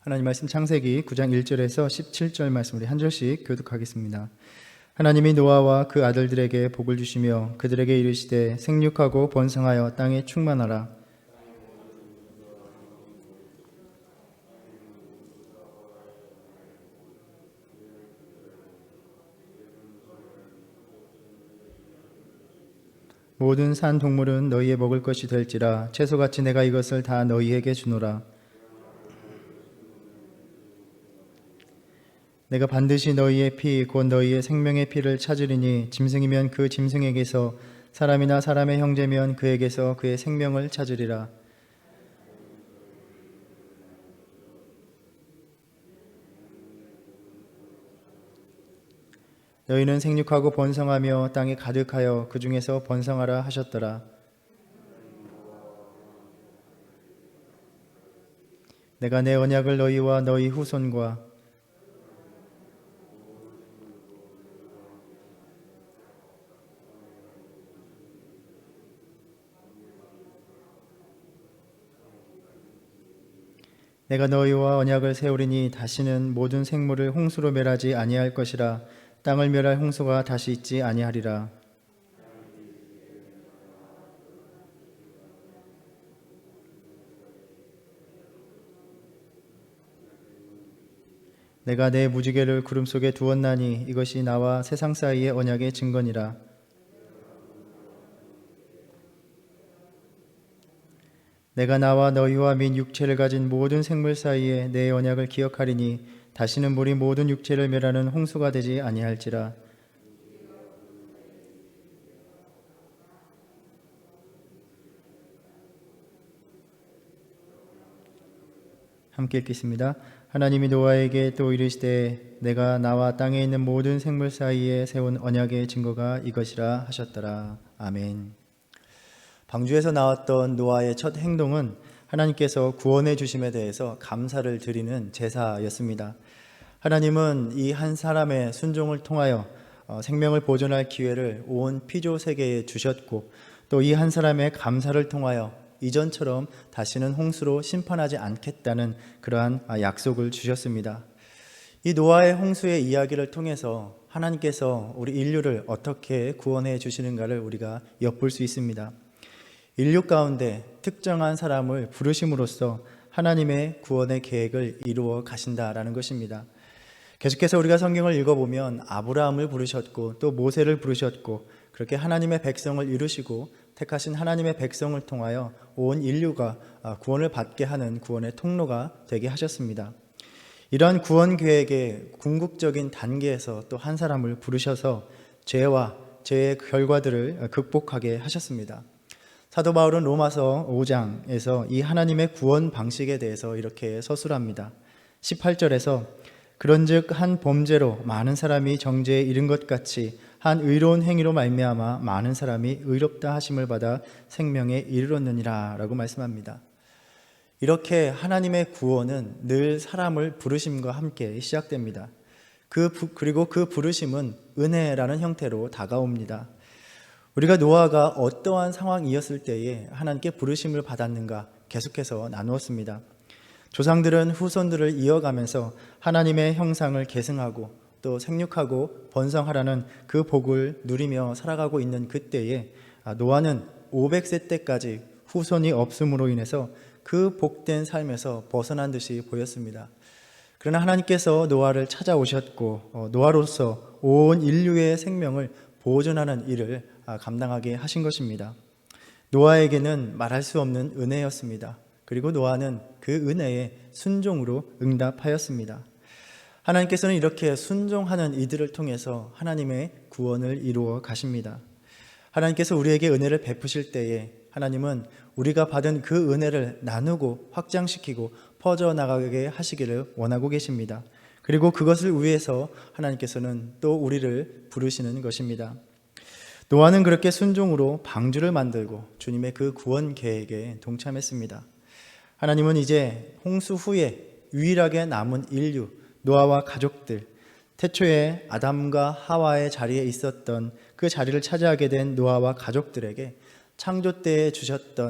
하나님 말씀 창세기 9장 1절에서 17절 말씀 우리 한 절씩 교독하겠습니다. 하나님이 노아와 그 아들들에게 복을 주시며 그들에게 이르시되 생육하고 번성하여 땅에 충만하라. 모든 산 동물은 너희의 먹을 것이 될지라 채소같이 내가 이것을 다 너희에게 주노라. 내가 반드시 너희의 피 곧 너희의 생명의 피를 찾으리니 짐승이면 그 짐승에게서 사람이나 사람의 형제면 그에게서 그의 생명을 찾으리라. 너희는 생육하고 번성하며 땅에 가득하여 그 중에서 번성하라 하셨더라. 내가 내 언약을 너희와 너희 후손과 내가 너희와 언약을 세우리니 다시는 모든 생물을 홍수로 멸하지 아니할 것이라. 땅을 멸할 홍수가 다시 있지 아니하리라. 내가 내 무지개를 구름 속에 두었나니 이것이 나와 세상 사이의 언약의 증거니라. 내가 나와 너희와 및 육체를 가진 모든 생물 사이에 내 언약을 기억하리니 다시는 물이 모든 육체를 멸하는 홍수가 되지 아니할지라. 함께 읽겠습니다. 하나님이 노아에게 또 이르시되 내가 나와 땅에 있는 모든 생물 사이에 세운 언약의 증거가 이것이라 하셨더라. 아멘. 방주에서 나왔던 노아의 첫 행동은 하나님께서 구원해 주심에 대해서 감사를 드리는 제사였습니다. 하나님은 이 한 사람의 순종을 통하여 생명을 보존할 기회를 온 피조 세계에 주셨고 또 이 한 사람의 감사를 통하여 이전처럼 다시는 홍수로 심판하지 않겠다는 그러한 약속을 주셨습니다. 이 노아의 홍수의 이야기를 통해서 하나님께서 우리 인류를 어떻게 구원해 주시는가를 우리가 엿볼 수 있습니다. 인류 가운데 특정한 사람을 부르심으로써 하나님의 구원의 계획을 이루어 가신다라는 것입니다. 계속해서 우리가 성경을 읽어보면 아브라함을 부르셨고 또 모세를 부르셨고 그렇게 하나님의 백성을 이루시고 택하신 하나님의 백성을 통하여 온 인류가 구원을 받게 하는 구원의 통로가 되게 하셨습니다. 이러한 구원 계획의 궁극적인 단계에서 또 한 사람을 부르셔서 죄와 죄의 결과들을 극복하게 하셨습니다. 사도 바울은 로마서 5장에서 이 하나님의 구원 방식에 대해서 이렇게 서술합니다. 18절에서 그런즉 한 범죄로 많은 사람이 정죄에 이른 것 같이 한 의로운 행위로 말미암아 많은 사람이 의롭다 하심을 받아 생명에 이르렀느니라 라고 말씀합니다. 이렇게 하나님의 구원은 늘 사람을 부르심과 함께 시작됩니다. 그리고 그 부르심은 은혜라는 형태로 다가옵니다. 우리가 노아가 어떠한 상황이었을 때에 하나님께 부르심을 받았는가 계속해서 나누었습니다. 조상들은 후손들을 이어가면서 하나님의 형상을 계승하고 또 생육하고 번성하라는 그 복을 누리며 살아가고 있는 그때에 노아는 500세 때까지 후손이 없음으로 인해서 그 복된 삶에서 벗어난 듯이 보였습니다. 그러나 하나님께서 노아를 찾아오셨고 노아로서 온 인류의 생명을 보존하는 일을 감당하게 하신 것입니다. 노아에게는 말할 수 없는 은혜였습니다. 그리고 노아는 그 은혜에 순종으로 응답하였습니다. 하나님께서는 이렇게 순종하는 이들을 통해서 하나님의 구원을 이루어 가십니다. 하나님께서 우리에게 은혜를 베푸실 때에 하나님은 우리가 받은 그 은혜를 나누고 확장시키고 퍼져나가게 하시기를 원하고 계십니다. 그리고 그것을 위해서 하나님께서는 또 우리를 부르시는 것입니다. 노아는 그렇게 순종으로 방주를 만들고 주님의 그 구원 계획에 동참했습니다. 하나님은 이제 홍수 후에 유일하게 남은 인류, 노아와 가족들, 태초에 아담과 하와의 자리에 있었던 그 자리를 차지하게 된 노아와 가족들에게 창조 때에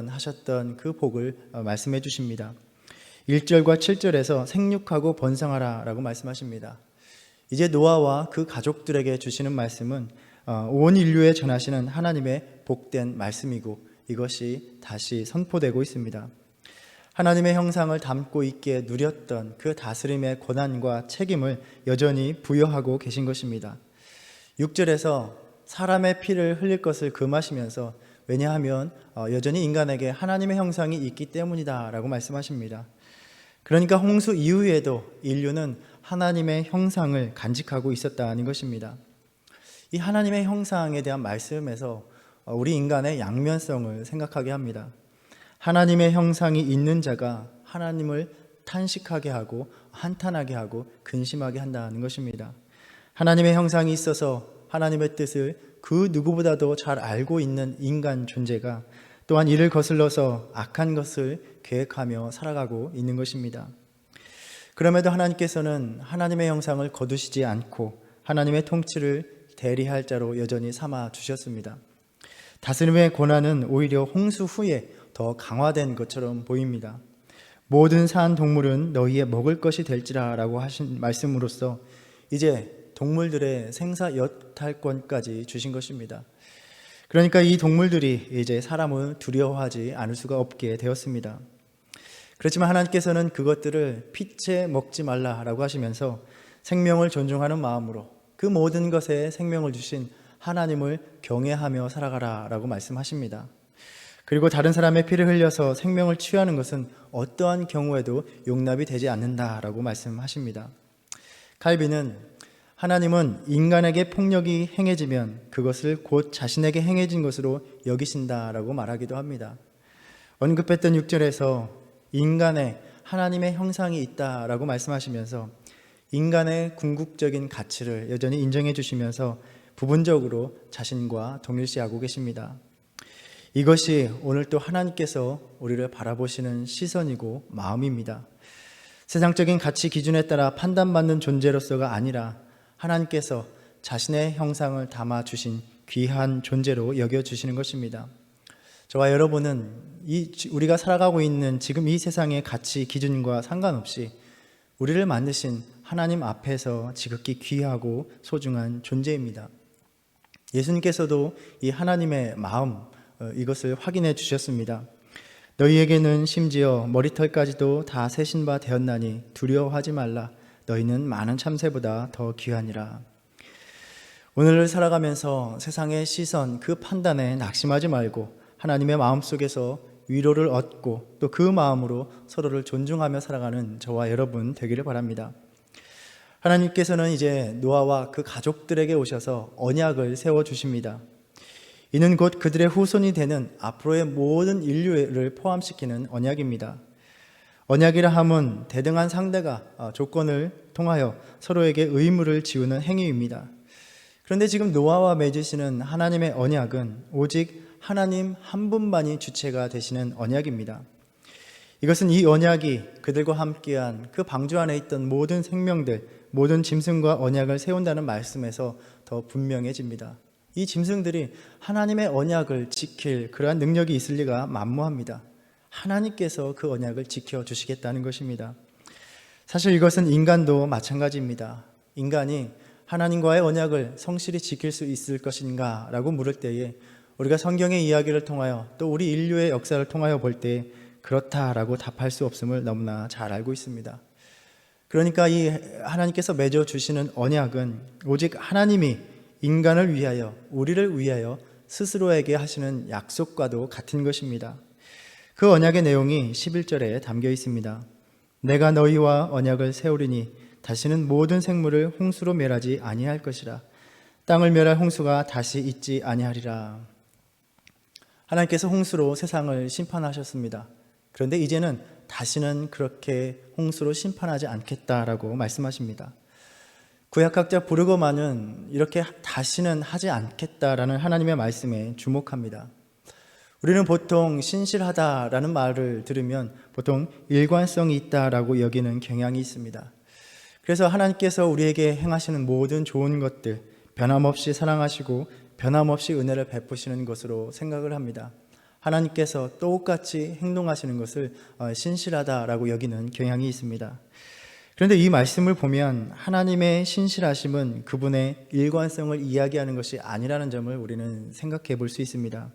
하셨던 그 복을 말씀해 주십니다. 1절과 7절에서 생육하고 번성하라 라고 말씀하십니다. 이제 노아와 그 가족들에게 주시는 말씀은 온 인류에 전하시는 하나님의 복된 말씀이고 이것이 다시 선포되고 있습니다. 하나님의 형상을 담고 있게 누렸던 그 다스림의 권한과 책임을 여전히 부여하고 계신 것입니다. 6절에서 사람의 피를 흘릴 것을 금하시면서 왜냐하면 여전히 인간에게 하나님의 형상이 있기 때문이다 라고 말씀하십니다. 그러니까 홍수 이후에도 인류는 하나님의 형상을 간직하고 있었다는 것입니다. 이 하나님의 형상에 대한 말씀에서 우리 인간의 양면성을 생각하게 합니다. 하나님의 형상이 있는 자가 하나님을 탄식하게 하고 한탄하게 하고 근심하게 한다는 것입니다. 하나님의 형상이 있어서 하나님의 뜻을 그 누구보다도 잘 알고 있는 인간 존재가 또한 이를 거슬러서 악한 것을 계획하며 살아가고 있는 것입니다. 그럼에도 하나님께서는 하나님의 형상을 거두시지 않고 하나님의 통치를 대리할 자로 여전히 삼아 주셨습니다. 다스림의 권한은 오히려 홍수 후에 더 강화된 것처럼 보입니다. 모든 산 동물은 너희의 먹을 것이 될지라 라고 하신 말씀으로써 이제 동물들의 생사 여탈권까지 주신 것입니다. 그러니까 이 동물들이 이제 사람을 두려워하지 않을 수가 없게 되었습니다. 그렇지만 하나님께서는 그것들을 피채 먹지 말라라고 하시면서 생명을 존중하는 마음으로 그 모든 것에 생명을 주신 하나님을 경외하며 살아가라 라고 말씀하십니다. 그리고 다른 사람의 피를 흘려서 생명을 취하는 것은 어떠한 경우에도 용납이 되지 않는다라고 말씀하십니다. 칼빈은 하나님은 인간에게 폭력이 행해지면 그것을 곧 자신에게 행해진 것으로 여기신다라고 말하기도 합니다. 언급했던 6절에서 인간에 하나님의 형상이 있다라고 말씀하시면서 인간의 궁극적인 가치를 여전히 인정해 주시면서 부분적으로 자신과 동일시하고 계십니다. 이것이 오늘 또 하나님께서 우리를 바라보시는 시선이고 마음입니다. 세상적인 가치 기준에 따라 판단받는 존재로서가 아니라 하나님께서 자신의 형상을 담아주신 귀한 존재로 여겨주시는 것입니다. 저와 여러분은 우리가 살아가고 있는 지금 이 세상의 가치 기준과 상관없이 우리를 만드신 하나님 앞에서 지극히 귀하고 소중한 존재입니다. 예수님께서도 이 하나님의 마음 이것을 확인해 주셨습니다. 너희에게는 심지어 머리털까지도 다 세신 바 되었나니 두려워하지 말라. 너희는 많은 참새보다 더 귀하니라. 오늘을 살아가면서 세상의 시선, 그 판단에 낙심하지 말고 하나님의 마음속에서 위로를 얻고 또 그 마음으로 서로를 존중하며 살아가는 저와 여러분 되기를 바랍니다. 하나님께서는 이제 노아와 그 가족들에게 오셔서 언약을 세워주십니다. 이는 곧 그들의 후손이 되는 앞으로의 모든 인류를 포함시키는 언약입니다. 언약이라 함은 대등한 상대가 조건을 통하여 서로에게 의무를 지우는 행위입니다. 그런데 지금 노아와 맺으시는 하나님의 언약은 오직 하나님 한 분만이 주체가 되시는 언약입니다. 이것은 이 언약이 그들과 함께한 그 방주 안에 있던 모든 생명들, 모든 짐승과 언약을 세운다는 말씀에서 더 분명해집니다. 이 짐승들이 하나님의 언약을 지킬 그러한 능력이 있을 리가 만무합니다. 하나님께서 그 언약을 지켜주시겠다는 것입니다. 사실 이것은 인간도 마찬가지입니다. 인간이 하나님과의 언약을 성실히 지킬 수 있을 것인가 라고 물을 때에 우리가 성경의 이야기를 통하여 또 우리 인류의 역사를 통하여 볼 때 그렇다라고 답할 수 없음을 너무나 잘 알고 있습니다. 그러니까 이 하나님께서 맺어주시는 언약은 오직 하나님이 인간을 위하여 우리를 위하여 스스로에게 하시는 약속과도 같은 것입니다. 그 언약의 내용이 11절에 담겨 있습니다. 내가 너희와 언약을 세우리니 다시는 모든 생물을 홍수로 멸하지 아니할 것이라. 땅을 멸할 홍수가 다시 있지 아니하리라. 하나님께서 홍수로 세상을 심판하셨습니다. 그런데 이제는 다시는 그렇게 홍수로 심판하지 않겠다라고 말씀하십니다. 구약학자 브루거만은 이렇게 다시는 하지 않겠다라는 하나님의 말씀에 주목합니다. 우리는 보통 신실하다라는 말을 들으면 보통 일관성이 있다라고 여기는 경향이 있습니다. 그래서 하나님께서 우리에게 행하시는 모든 좋은 것들 변함없이 사랑하시고 변함없이 은혜를 베푸시는 것으로 생각을 합니다. 하나님께서 똑같이 행동하시는 것을 신실하다라고 여기는 경향이 있습니다. 그런데 이 말씀을 보면 하나님의 신실하심은 그분의 일관성을 이야기하는 것이 아니라는 점을 우리는 생각해 볼 수 있습니다.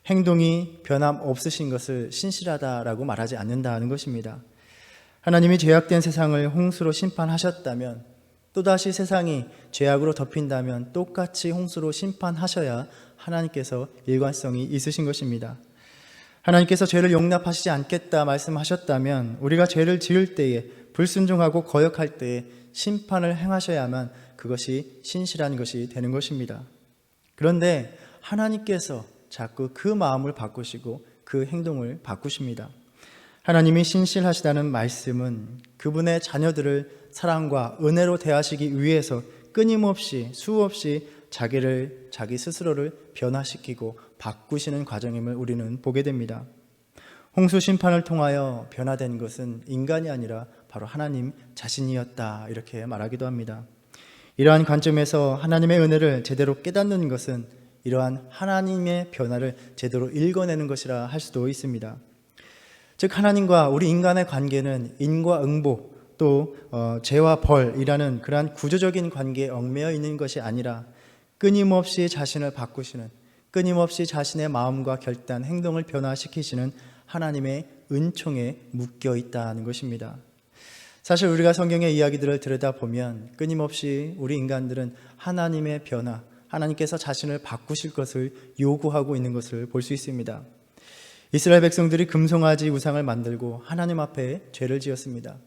행동이 변함없으신 것을 신실하다라고 말하지 않는다는 것입니다. 하나님이 죄악된 세상을 홍수로 심판하셨다면, 또다시 세상이 죄악으로 덮인다면 똑같이 홍수로 심판하셔야 하나님께서 일관성이 있으신 것입니다. 하나님께서 죄를 용납하시지 않겠다 말씀하셨다면 우리가 죄를 지을 때에, 불순종하고 거역할 때에 심판을 행하셔야만 그것이 신실한 것이 되는 것입니다. 그런데 하나님께서 자꾸 그 마음을 바꾸시고 그 행동을 바꾸십니다. 하나님이 신실하시다는 말씀은 그분의 자녀들을 사랑과 은혜로 대하시기 위해서 끊임없이 수없이 자기 스스로를 변화시키고 바꾸시는 과정임을 우리는 보게 됩니다. 홍수 심판을 통하여 변화된 것은 인간이 아니라 바로 하나님 자신이었다, 이렇게 말하기도 합니다. 이러한 관점에서 하나님의 은혜를 제대로 깨닫는 것은 이러한 하나님의 변화를 제대로 읽어내는 것이라 할 수도 있습니다. 즉, 하나님과 우리 인간의 관계는 인과응보, 또 죄와 벌이라는 그러한 구조적인 관계에 얽매여 있는 것이 아니라 끊임없이 자신을 바꾸시는, 끊임없이 자신의 마음과 결단, 행동을 변화시키시는 하나님의 은총에 묶여 있다는 것입니다. 사실 우리가 성경의 이야기들을 들여다보면 끊임없이 우리 인간들은 하나님의 변화, 하나님께서 자신을 바꾸실 것을 요구하고 있는 것을 볼 수 있습니다. 이스라엘 백성들이 금송아지 우상을 만들고 하나님 앞에 죄를 지었습니다.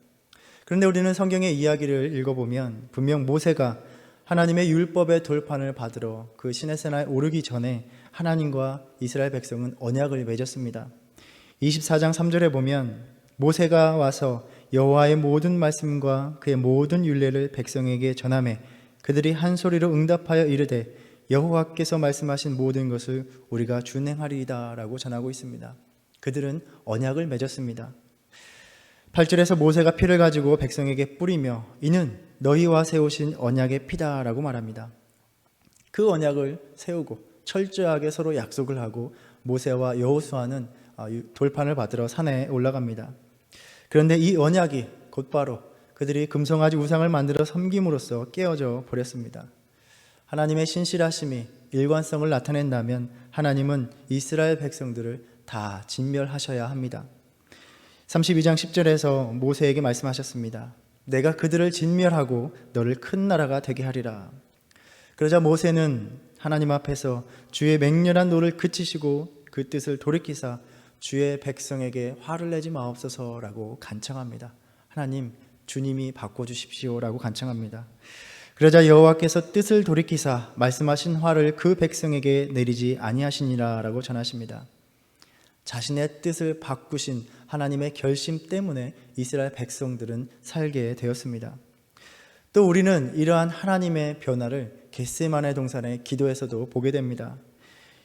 그런데 우리는 성경의 이야기를 읽어보면 분명 모세가 하나님의 율법의 돌판을 받으러 그 시내산에 오르기 전에 하나님과 이스라엘 백성은 언약을 맺었습니다. 24장 3절에 보면 모세가 와서 여호와의 모든 말씀과 그의 모든 율례를 백성에게 전하매 그들이 한 소리로 응답하여 이르되 여호와께서 말씀하신 모든 것을 우리가 준행하리이다 라고 전하고 있습니다. 그들은 언약을 맺었습니다. 8절에서 모세가 피를 가지고 백성에게 뿌리며 이는 너희와 세우신 언약의 피다 라고 말합니다. 그 언약을 세우고 철저하게 서로 약속을 하고 모세와 여호수아는 돌판을 받으러 산에 올라갑니다. 그런데 이 언약이 곧바로 그들이 금송아지 우상을 만들어 섬김으로써 깨어져 버렸습니다. 하나님의 신실하심이 일관성을 나타낸다면 하나님은 이스라엘 백성들을 다 진멸하셔야 합니다. 32장 10절에서 모세에게 말씀하셨습니다. 내가 그들을 진멸하고 너를 큰 나라가 되게 하리라. 그러자 모세는 하나님 앞에서 주의 맹렬한 노를 그치시고 그 뜻을 돌이키사 주의 백성에게 화를 내지 마옵소서라고 간청합니다. 하나님, 주님이 바꿔주십시오라고 간청합니다. 그러자 여호와께서 뜻을 돌이키사 말씀하신 화를 그 백성에게 내리지 아니하시니라라고 전하십니다. 자신의 뜻을 바꾸신 하나님의 결심 때문에 이스라엘 백성들은 살게 되었습니다. 또 우리는 이러한 하나님의 변화를 겟세마네 동산의 기도에서도 보게 됩니다.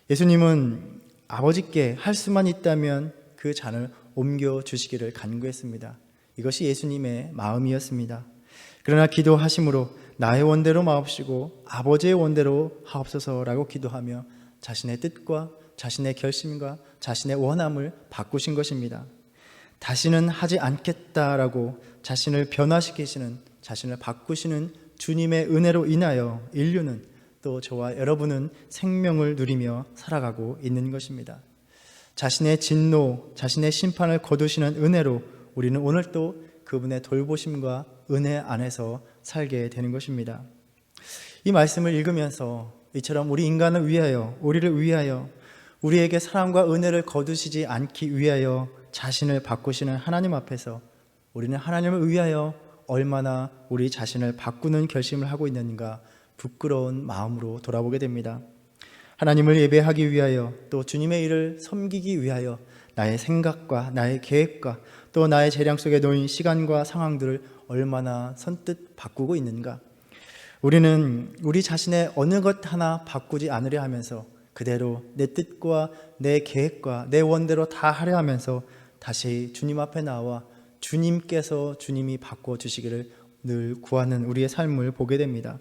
예수님은 아버지께 할 수만 있다면 그 잔을 옮겨주시기를 간구했습니다. 이것이 예수님의 마음이었습니다. 그러나 기도하심으로 나의 원대로 마옵시고 아버지의 원대로 하옵소서라고 기도하며 자신의 뜻과 자신의 결심과 자신의 원함을 바꾸신 것입니다. 다시는 하지 않겠다라고 자신을 변화시키시는, 자신을 바꾸시는 주님의 은혜로 인하여 인류는, 또 저와 여러분은 생명을 누리며 살아가고 있는 것입니다. 자신의 진노, 자신의 심판을 거두시는 은혜로 우리는 오늘 또 그분의 돌보심과 은혜 안에서 살게 되는 것입니다. 이 말씀을 읽으면서 이처럼 우리 인간을 위하여, 우리를 위하여, 우리에게 사랑과 은혜를 거두시지 않기 위하여 자신을 바꾸시는 하나님 앞에서 우리는 하나님을 위하여 얼마나 우리 자신을 바꾸는 결심을 하고 있는가 부끄러운 마음으로 돌아보게 됩니다. 하나님을 예배하기 위하여, 또 주님의 일을 섬기기 위하여 나의 생각과 나의 계획과 또 나의 재량 속에 놓인 시간과 상황들을 얼마나 선뜻 바꾸고 있는가. 우리는 우리 자신의 어느 것 하나 바꾸지 않으려 하면서 그대로 내 뜻과 내 계획과 내 원대로 다 하려 하면서 다시 주님 앞에 나와 주님이 바꿔주시기를 늘 구하는 우리의 삶을 보게 됩니다.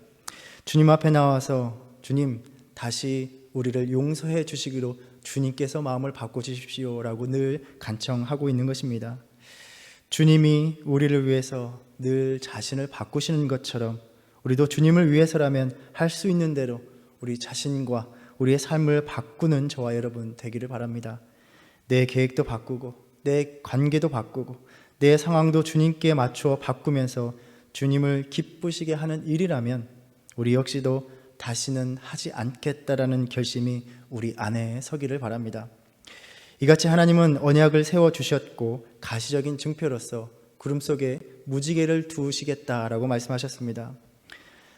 주님 앞에 나와서 주님, 다시 우리를 용서해 주시기로 주님께서 마음을 바꿔주십시오라고 늘 간청하고 있는 것입니다. 주님이 우리를 위해서 늘 자신을 바꾸시는 것처럼 우리도 주님을 위해서라면 할 수 있는 대로 우리 자신과 우리의 삶을 바꾸는 저와 여러분 되기를 바랍니다. 내 계획도 바꾸고 내 관계도 바꾸고 내 상황도 주님께 맞추어 바꾸면서 주님을 기쁘시게 하는 일이라면 우리 역시도 다시는 하지 않겠다라는 결심이 우리 안에 서기를 바랍니다. 이같이 하나님은 언약을 세워주셨고 가시적인 증표로서 구름 속에 무지개를 두시겠다라고 말씀하셨습니다.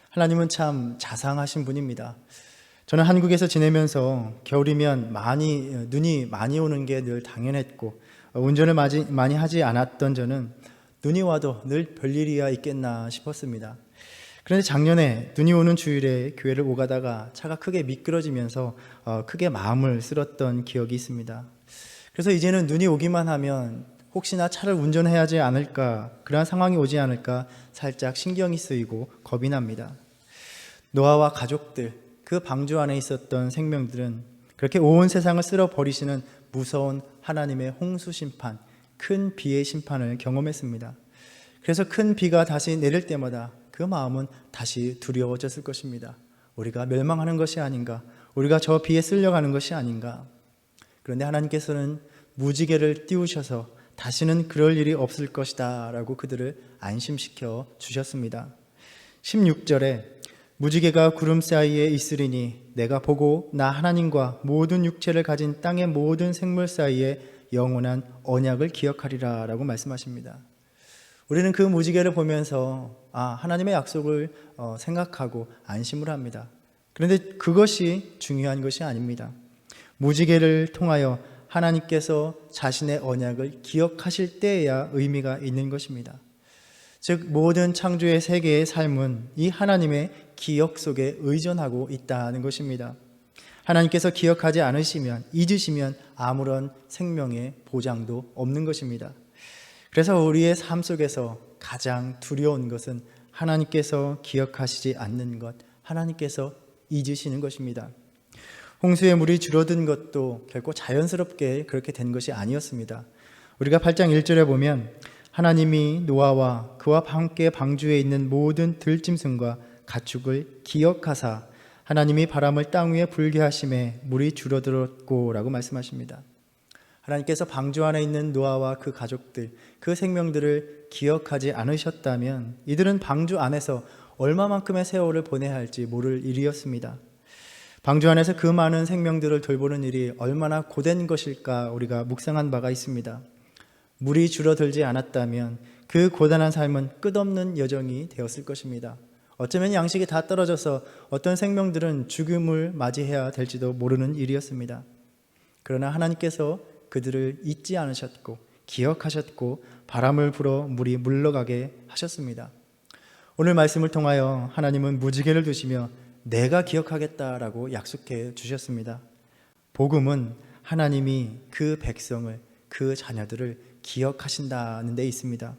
하나님은 참 자상하신 분입니다. 저는 한국에서 지내면서 겨울이면 눈이 많이 오는 게 늘 당연했고 운전을 많이 하지 않았던 저는 눈이 와도 늘 별일이야 있겠나 싶었습니다. 그런데 작년에 눈이 오는 주일에 교회를 오가다가 차가 크게 미끄러지면서 크게 마음을 쓸었던 기억이 있습니다. 그래서 이제는 눈이 오기만 하면 혹시나 차를 운전해야 하지 않을까, 그러한 상황이 오지 않을까 살짝 신경이 쓰이고 겁이 납니다. 노아와 가족들, 그 방주 안에 있었던 생명들은 그렇게 온 세상을 쓸어버리시는 무서운 하나님의 홍수 심판, 큰 비의 심판을 경험했습니다. 그래서 큰 비가 다시 내릴 때마다 그 마음은 다시 두려워졌을 것입니다. 우리가 멸망하는 것이 아닌가, 우리가 저 비에 쓸려가는 것이 아닌가. 그런데 하나님께서는 무지개를 띄우셔서 다시는 그럴 일이 없을 것이다 라고 그들을 안심시켜 주셨습니다. 16절에 무지개가 구름 사이에 있으리니 내가 보고 나 하나님과 모든 육체를 가진 땅의 모든 생물 사이에 영원한 언약을 기억하리라 라고 말씀하십니다. 우리는 그 무지개를 보면서 하나님의 약속을 생각하고 안심을 합니다. 그런데 그것이 중요한 것이 아닙니다. 무지개를 통하여 하나님께서 자신의 언약을 기억하실 때에야 의미가 있는 것입니다. 즉 모든 창조의 세계의 삶은 이 하나님의 기억 속에 의존하고 있다는 것입니다. 하나님께서 기억하지 않으시면, 잊으시면 아무런 생명의 보장도 없는 것입니다. 그래서 우리의 삶 속에서 가장 두려운 것은 하나님께서 기억하시지 않는 것, 하나님께서 잊으시는 것입니다. 홍수의 물이 줄어든 것도 결코 자연스럽게 그렇게 된 것이 아니었습니다. 우리가 8장 1절에 보면 하나님이 노아와 그와 함께 방주에 있는 모든 들짐승과 가축을 기억하사 하나님이 바람을 땅 위에 불게 하심에 물이 줄어들었고 라고 말씀하십니다. 하나님께서 방주 안에 있는 노아와 그 가족들, 그 생명들을 기억하지 않으셨다면 이들은 방주 안에서 얼마만큼의 세월을 보내야 할지 모를 일이었습니다. 방주 안에서 그 많은 생명들을 돌보는 일이 얼마나 고된 것일까 우리가 묵상한 바가 있습니다. 물이 줄어들지 않았다면 그 고단한 삶은 끝없는 여정이 되었을 것입니다. 어쩌면 양식이 다 떨어져서 어떤 생명들은 죽음을 맞이해야 될지도 모르는 일이었습니다. 그러나 하나님께서 그들을 잊지 않으셨고 기억하셨고 바람을 불어 물이 물러가게 하셨습니다. 오늘 말씀을 통하여 하나님은 무지개를 두시며 내가 기억하겠다라고 약속해 주셨습니다. 복음은 하나님이 그 백성을, 그 자녀들을 기억하신다는 데 있습니다.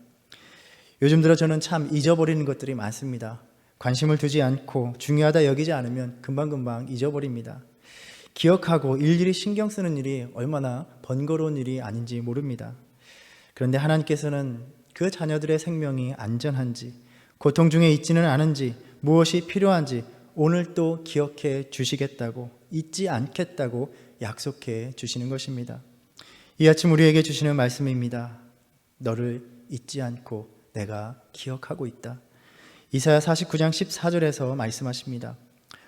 요즘 들어 저는 참 잊어버리는 것들이 많습니다. 관심을 두지 않고 중요하다 여기지 않으면 금방금방 잊어버립니다. 기억하고 일일이 신경 쓰는 일이 얼마나 번거로운 일이 아닌지 모릅니다. 그런데 하나님께서는 그 자녀들의 생명이 안전한지, 고통 중에 있지는 않은지, 무엇이 필요한지 오늘 또 기억해 주시겠다고, 잊지 않겠다고 약속해 주시는 것입니다. 이 아침 우리에게 주시는 말씀입니다. 너를 잊지 않고 내가 기억하고 있다. 이사야 49장 14절에서 말씀하십니다.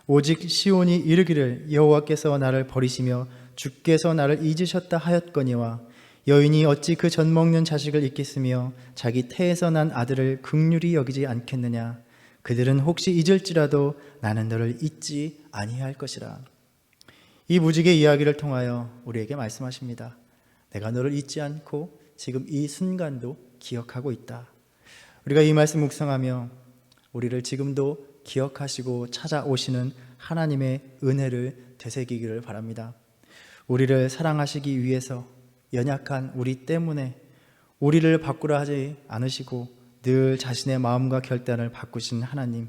오직 시온이 이르기를 여호와께서 나를 버리시며 주께서 나를 잊으셨다 하였거니와 여인이 어찌 그 젖 먹는 자식을 잊겠으며 자기 태에서 난 아들을 긍휼히 여기지 않겠느냐. 그들은 혹시 잊을지라도 나는 너를 잊지 아니할 것이라. 이 무지개 이야기를 통하여 우리에게 말씀하십니다. 내가 너를 잊지 않고 지금 이 순간도 기억하고 있다. 우리가 이 말씀 묵상하며 우리를 지금도 기억하시고 찾아오시는 하나님의 은혜를 되새기기를 바랍니다. 우리를 사랑하시기 위해서 연약한 우리 때문에 우리를 바꾸려 하지 않으시고 늘 자신의 마음과 결단을 바꾸신 하나님,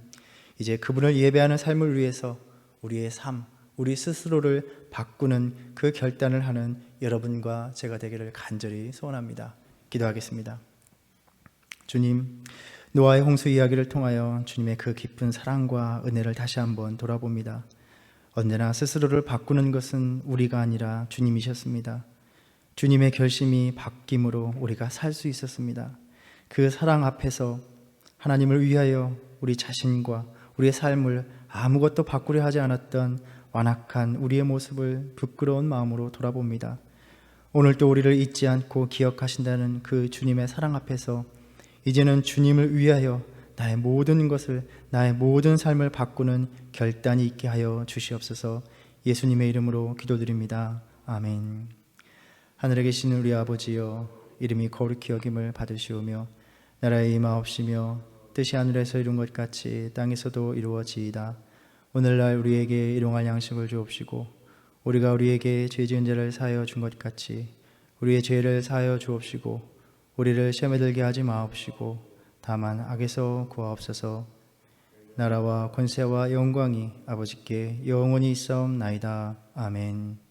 이제 그분을 예배하는 삶을 위해서 우리의 삶, 우리 스스로를 바꾸는 그 결단을 하는 여러분과 제가 되기를 간절히 소원합니다. 기도하겠습니다. 주님, 노아의 홍수 이야기를 통하여 주님의 그 깊은 사랑과 은혜를 다시 한번 돌아봅니다. 언제나 스스로를 바꾸는 것은 우리가 아니라 주님이셨습니다. 주님의 결심이 바뀜으로 우리가 살 수 있었습니다. 그 사랑 앞에서 하나님을 위하여 우리 자신과 우리의 삶을 아무것도 바꾸려 하지 않았던 완악한 우리의 모습을 부끄러운 마음으로 돌아봅니다. 오늘도 우리를 잊지 않고 기억하신다는 그 주님의 사랑 앞에서 이제는 주님을 위하여 나의 모든 것을, 나의 모든 삶을 바꾸는 결단이 있게 하여 주시옵소서. 예수님의 이름으로 기도드립니다. 아멘. 하늘에 계신 우리 아버지여, 이름이 거룩히 여김을 받으시오며 나라의 임하옵시며 뜻이 하늘에서 이룬 것 같이 땅에서도 이루어지이다. 오늘날 우리에게 일용할 양식을 주옵시고 우리가 우리에게 죄 지은 자를 사하여 준 것 같이 우리의 죄를 사하여 주옵시고 우리를 시험에 들게 하지 마옵시고 다만 악에서 구하옵소서. 나라와 권세와 영광이 아버지께 영원히 있사옵나이다. 아멘.